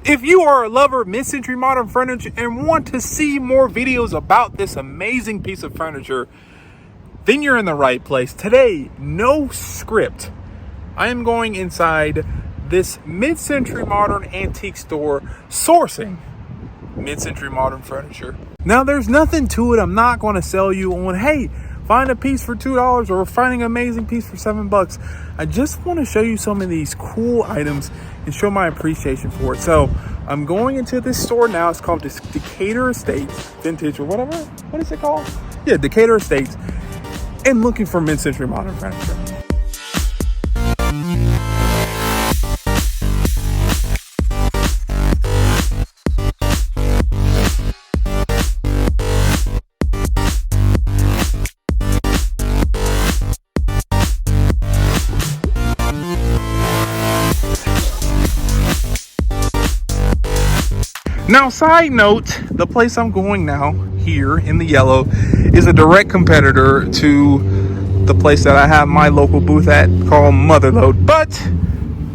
If you are a lover of mid-century modern furniture and want to see more videos about this amazing piece of furniture, then you're in the right place. Today, no script. I am going inside this mid-century modern antique store sourcing mid-century modern furniture. Now, there's nothing to it. I'm not going to sell you on, hey, find a piece for $2 or finding an amazing piece for $7. I just want to show you some of these cool items and show my appreciation for it. So I'm going into this store now. It's called Decatur Estates Vintage or whatever. What is it called? Yeah, Decatur Estates. And looking for mid-century modern furniture. Now, side note, the place I'm going now, here in the yellow, is a direct competitor to the place that I have my local booth at called Motherlode. But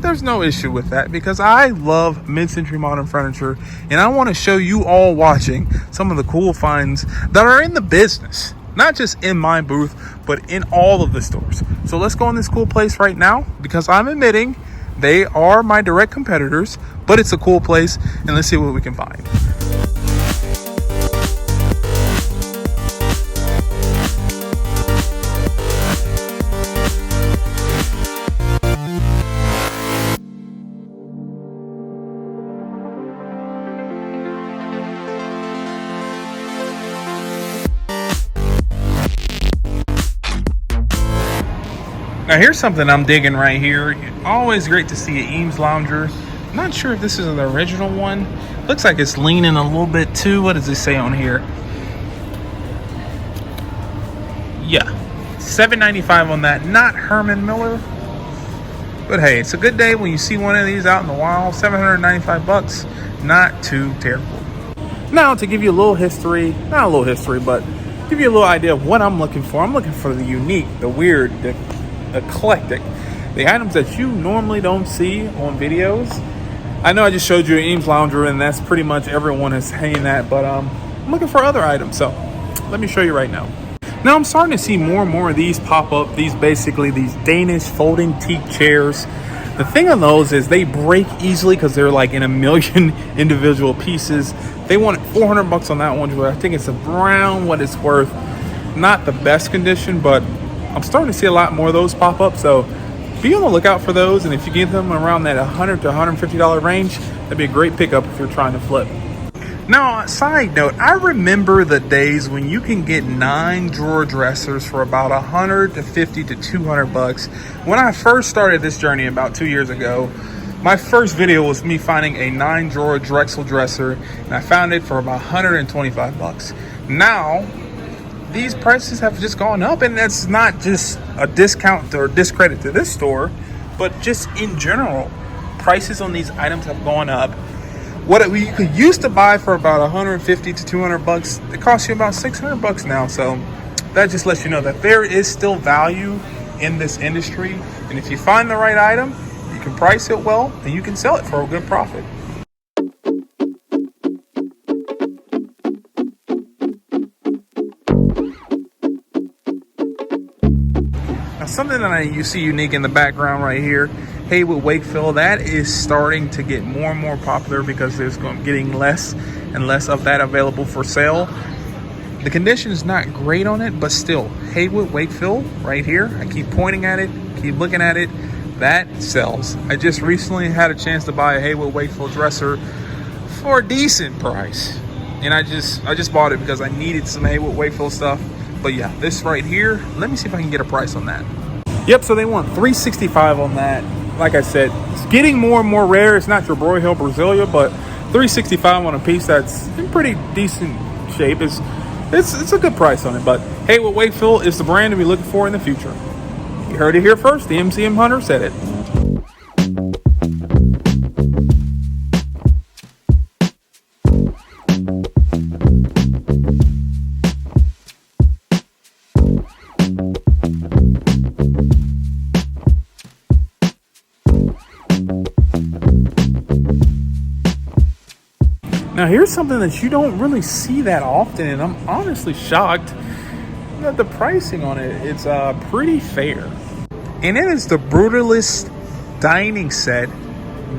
there's no issue with that because I love mid-century modern furniture and I want to show you all watching some of the cool finds that are in the business. Not just in my booth, but in all of the stores. So let's go in this cool place right now because I'm admitting they are my direct competitors, but it's a cool place, and let's see what we can find. Now here's something I'm digging right here. Always great to see an Eames lounger. Not sure if this is the original one. Looks like it's leaning a little bit too. What does it say on here? Yeah, $7.95 on that. Not Herman Miller, but hey, it's a good day when you see one of these out in the wild. $795, not too terrible. Now to give you a little history, not a little history, but give you a little idea of what I'm looking for. I'm looking for the unique, the weird, the eclectic, the items that you normally don't see on videos. I know I just showed you an Eames lounger and that's pretty much everyone is saying that, but I'm looking for other items, so let me show you right now. Now I'm starting to see more and more of these pop up, these Danish folding teak chairs. The thing on those is they break easily because they're like in a million individual pieces. They want $400 on that one, where I think it's around what it's worth. Not the best condition, but I'm starting to see a lot more of those pop up, so be on the lookout for those, and if you get them around that $100 to $150 range, that'd be a great pickup if you're trying to flip. Now, side note, I remember the days when you can get 9-drawer dressers for about $150 to $200. When I first started this journey about 2 years ago, my first video was me finding a 9-drawer Drexel dresser, and I found it for about $125. Now, these prices have just gone up, and that's not just a discount or discredit to this store, but just in general, prices on these items have gone up. What we could used to buy for about $150 to $200, it costs you about $600 now. So that just lets you know that there is still value in this industry, and if you find the right item, you can price it well and you can sell it for a good profit. Something that you see unique in the background right here, Haywood Wakefield, that is starting to get more and more popular because there's getting less and less of that available for sale. The condition is not great on it, but still, Haywood Wakefield right here, I keep pointing at it, keep looking at it, that sells. I just recently had a chance to buy a Haywood Wakefield dresser for a decent price, and I just bought it because I needed some Haywood Wakefield stuff. But yeah, this right here, let me see if I can get a price on that. Yep, so they want $365 on that. Like I said, it's getting more and more rare. It's not your Broyhill Brasilia, but $365 on a piece that's in pretty decent shape. It's a good price on it. But Haywood Wakefield is the brand to be looking for in the future. You heard it here first. The MCM Hunter said it. Now here's something that you don't really see that often, and I'm honestly shocked that the pricing on it is pretty fair. And it is the Brutalist dining set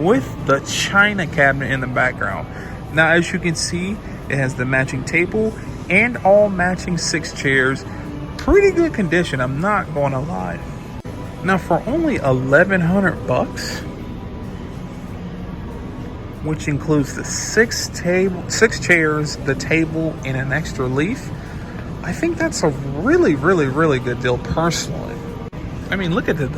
with the china cabinet in the background. Now as you can see, it has the matching table and all matching 6 chairs. Pretty good condition, I'm not gonna lie. Now for only $1,100, which includes the 6 chairs, the table, and an extra leaf, I think that's a really good deal personally. I mean, look at the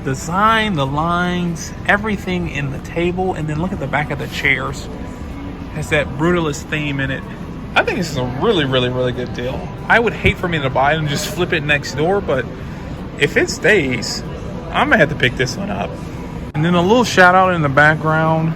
design, the lines, everything in the table, and then look at the back of the chairs. It has that Brutalist theme in it. I think this is a really good deal. I would hate for me to buy it and just flip it next door, but if it stays, I'm gonna have to pick this one up. And then a little shout out in the background,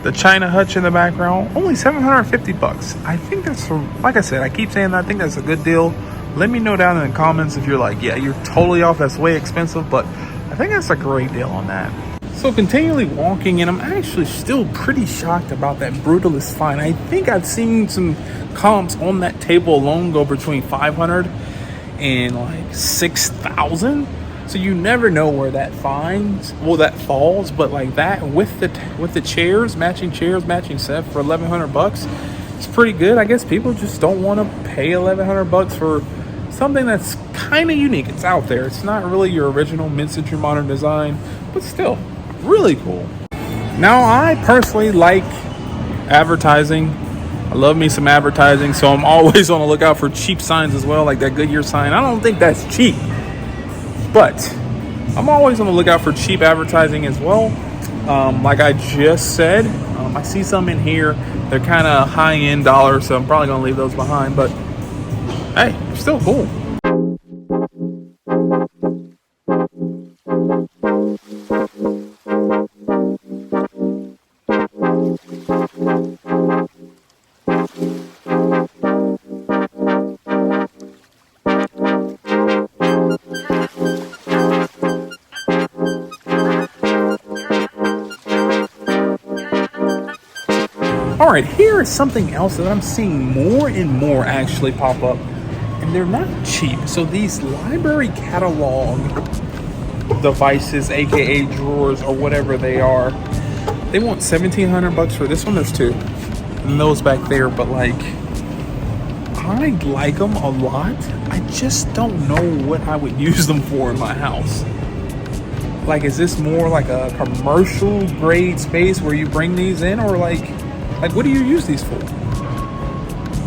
the China hutch in the background, only $750. I think that's, like I said, I keep saying that, I think that's a good deal. Let me know down in the comments if you're like, yeah, you're totally off, that's way expensive, but I think that's a great deal on that. So continually walking, and I'm actually still pretty shocked about that Brutalist find. I think I've seen some comps on that table alone go between 500 and like 6,000. So you never know where that falls, but like that with the chairs, matching set for $1,100, it's pretty good. I guess people just don't want to pay $1,100 for something that's kind of unique. It's out there. It's not really your original mid-century modern design, but still really cool. Now I personally like advertising. I love me some advertising, so I'm always on the lookout for cheap signs as well, like that Goodyear sign. I don't think that's cheap, but I'm always on the lookout for cheap advertising as well. Like I just said, I see some in here. They're kind of high-end dollars, so I'm probably gonna leave those behind, but hey, still cool. All right, here is something else that I'm seeing more and more actually pop up, and they're not cheap. So these library catalog devices, aka drawers or whatever they are, they want $1,700 for this one. There's 2, and those back there. But like, I like them a lot. I just don't know what I would use them for in my house. Like, is this more like a commercial grade space where you bring these in, or like what do you use these for?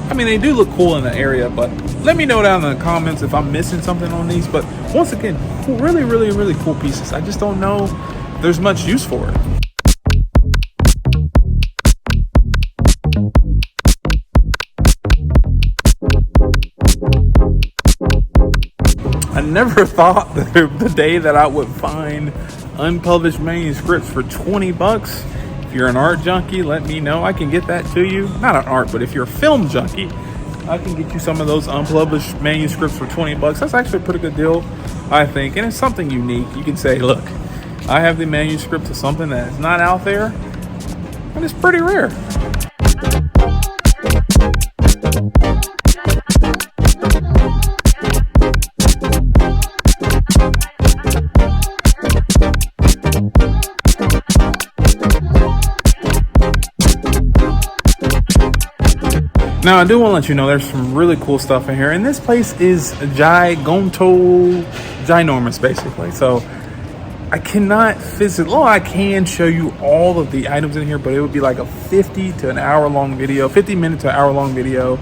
I mean, they do look cool in the area, but let me know down in the comments if I'm missing something on these. But once again, really cool pieces. I just don't know if there's much use for it. I never thought that the day that I would find unpublished manuscripts for $20. If you're an art junkie, let me know. I can get that to you. Not an art, but if you're a film junkie, I can get you some of those unpublished manuscripts for $20. That's actually a pretty good deal, I think. And it's something unique. You can say, look, I have the manuscript to something that is not out there, and it's pretty rare. Now, I do want to let you know there's some really cool stuff in here. And this place is ginormous, basically. So I cannot I can show you all of the items in here, but it would be like a 50 to an hour long video, 50 minute to an hour long video.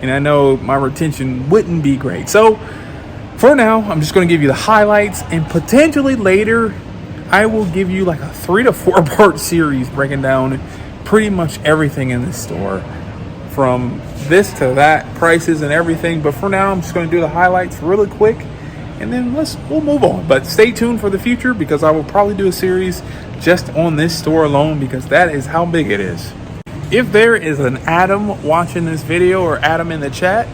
And I know my retention wouldn't be great. So for now, I'm just going to give you the highlights, and potentially later, I will give you like a 3 to 4 part series breaking down pretty much everything in this store, from this to that, prices and everything. But for now, I'm just going to do the highlights really quick, and then we'll move on. But stay tuned for the future, because I will probably do a series just on this store alone, because that is how big it is. If there is an Adam watching this video, or Adam in the chat,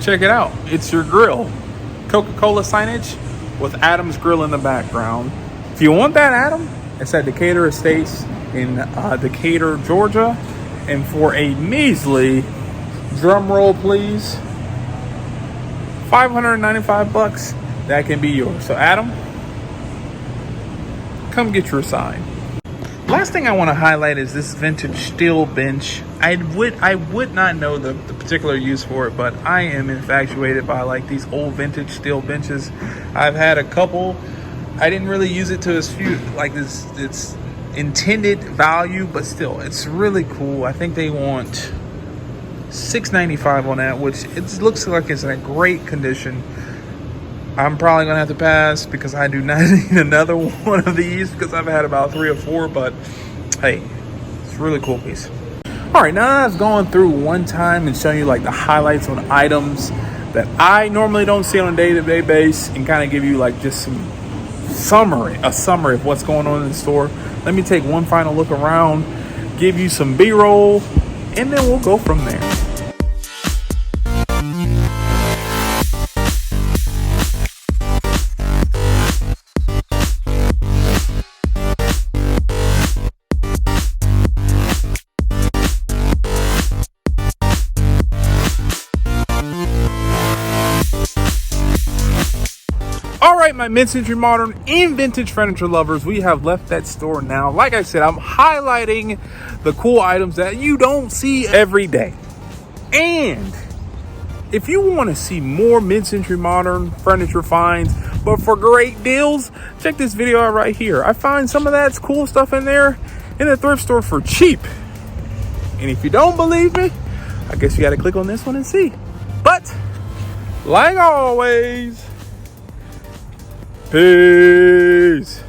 check it out. It's your grill. Coca-Cola signage with Adam's Grill in the background. If you want that, Adam, it's at Decatur Estates in Decatur, Georgia. And for a measly, drum roll please, 595 bucks, that can be yours. So Adam, come get your sign. Last thing I want to highlight is this vintage steel bench. I would not know the particular use for it, but I am infatuated by like these old vintage steel benches. I've had a couple. I didn't really use it to its intended value, but still, it's really cool. I think they want $695 on that, which it looks like it's in a great condition. I'm probably gonna have to pass because I do not need another one of these because I've had about 3 or 4, but hey, it's a really cool piece. All right, now that I've gone through one time and shown you like the highlights on items that I normally don't see on a day-to-day basis and kind of give you like just a summary of what's going on in the store, let me take one final look around, give you some B-roll, and then we'll go from there. All right, my mid-century modern and vintage furniture lovers, we have left that store now. Like I said, I'm highlighting the cool items that you don't see every day. And if you want to see more mid-century modern furniture finds, but for great deals, check this video out right here. I find some of that cool stuff in there in the thrift store for cheap. And if you don't believe me, I guess you got to click on this one and see. But like always, peace.